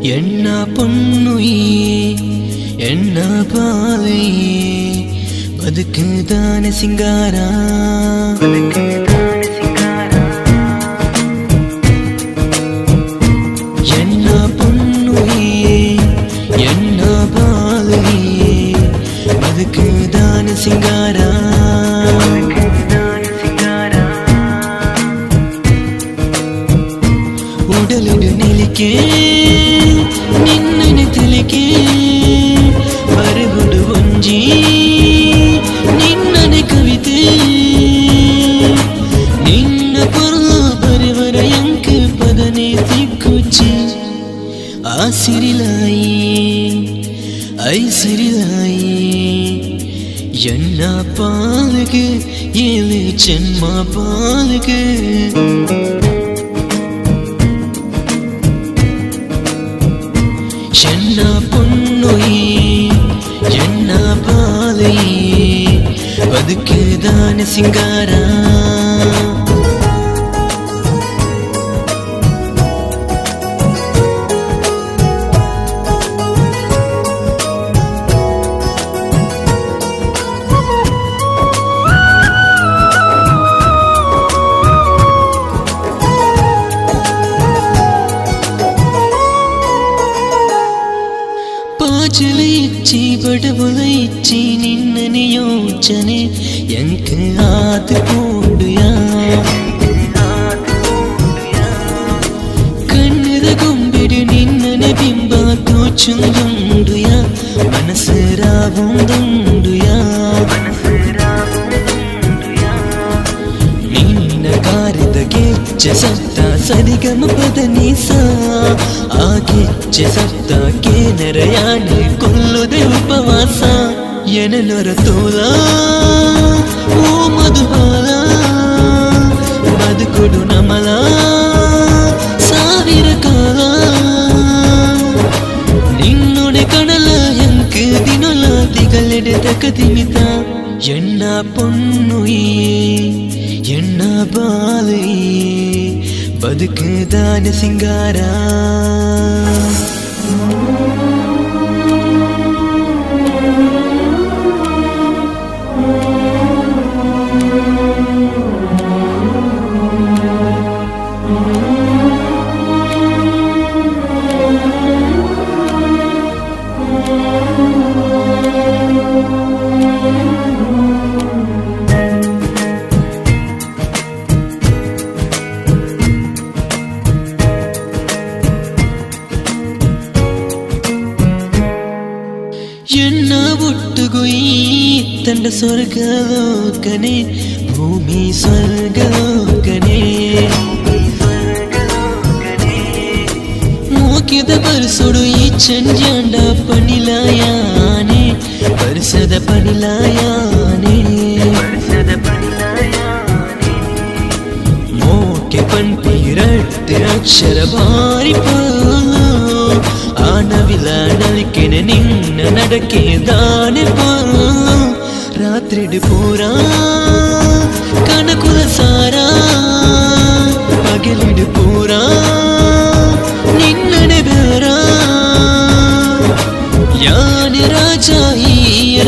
ಎಣ್ಣ ಪೊನ್ನುಯೇ ಎಣ್ಣ ಪಾಲೆಯೇ ಬದುಕುದಾನೆ ಸಿಂಗಾರ ಎಣ್ಣ ಪೊನ್ನುಯೇ ಎಣ್ಣ ಪಾಲೆಯೇ ಬದುಕುದಾನೆ ಸಿಂಗಾರ ಉಡಲಿಡು ನಿಲಿಕೆ ನಿನ್ನನೆ ತಿಳಿಕೆ ಬರಗುಡು ಒಂಜಿ ನಿನ್ನನೆ ಕವಿತೆ ನಿನ್ನ ಪೊರ್ಲು ಬರೆವರ ಎಂಕ ಪದನೆ ತಿಕ್ಕುಚ್ಚಿ ಆ ಸಿರಿಲಾಯಿ ಐ ಸಿರಿಲಾಯಿ ಎನ್ನ ಪಾಲಗೆ ಏಳೆ ಜನ್ಮ ಪಾಲಗೆ ಎನ್ನ ಪೊನ್ನುಯೇ ಎನ್ನ ಪಾಲೆಯೇ ಬದುಕುದಾನೆ ಸಿಂಗಾರ ಪಾಚಲ ಇಚ್ಚಿ ಬಡವಳ ಇಚ್ಚಿ ನಿನ್ನನೆ ಯೋಚನೆ ಎಂಕ ಆತ ಕೂಡುಯ ಕಣ್ಣದ ಗೊಂಬೆಡು ನಿನ್ನನೆ ಬಿಂಬ ತೋಚುಂದುಂಡುಯ ಮನಸ್ಸರಾವುಂದುಂಡುಯ ನಿನ್ನ ಕಾರಿದ ಗೆಜ್ಜ ಸತ್ತ ಸರಿಗಮ ಪದ ನೀಸ ಆ ಗೆಜ್ಜೆ ಸತ್ತ ಕೇನರಯಾನೆ ಕೊಲ್ಲುದೆ ಉಪವಾಸ ಎನನೊರ ತೋಲ ಓ ಮಧುಬಾಲ ಬದುಕೊಡು ನಮಲ ಸಾವಿರ ಕಾಲ ನಿನ್ನೊಡೆ ಕಣಲ ಎಂಕ ದಿನೊಲ ದಿಗಲೆಡೆ ತಕದಿಮಿತ ಎಣ್ಣ ಪೊನ್ನುಯೇ ಎಣ್ಣ ಬಾಲೆಯೇ ಬದುಕುದಾನೆ ಸಿಂಗಾರ ಎನ್ನ ಒಟ್ಟುಗು ಈ ತಂಡ ಸ್ವರ್ಗಲೋಕನೆ ಭೂಮಿ ಸ್ವರ್ಗಲೋಕನೆ ಮೂಕಿದ ಬರ್ಸುಡು ಈ ಚಂಜಾಂಡ ಪಣಿಲಾಯಾನೆ ಬರ್ಸದ ಪಣಿಲಾಯಾನೆ ಮೋಕೆ ಪಂಪಿರಟ್ಟೆ ಅಕ್ಷರ ಭಾರಿ ಪೋಲು ಆನವಿಲ ನಳಿಕೆನೆ ನಿನ್ನ ನಡಕೆ ದಾನೆ ಪೋಲು ರಾತ್ರಿಡು ಪೂರ ಕನಕುಲ ಸಾರ ಪಗಲಿಡು ಪೂರ ನಿನ್ನನೆ ಬೇರ ಯಾನೆ ರಾಜ ಈ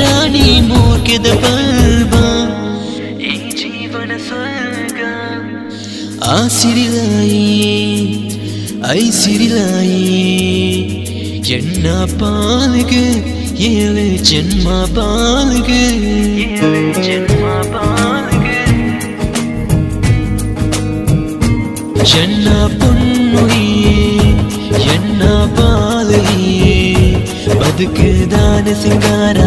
ರಾಣಿ ಮೂರ್ಖದ ಪಲ್ಬ ಈ ಜೀವನ ಸ್ವರ್ಗ ಆ ಸಿರಿಲಾಯಿ ಐ ಸಿರಿಲಾಯಿ ಎಣ್ಣ ಪಾಲಿಗೆ ಏಳೆ ಜನ್ಮ ಬಾಲಿಗೆ ಎಣ್ಣ ಪೊನ್ನುಯೇ ಎಣ್ಣ ಬಾಲೆಯೇ ಬದುಕುದಾನೆ ಸಿಂಗಾರ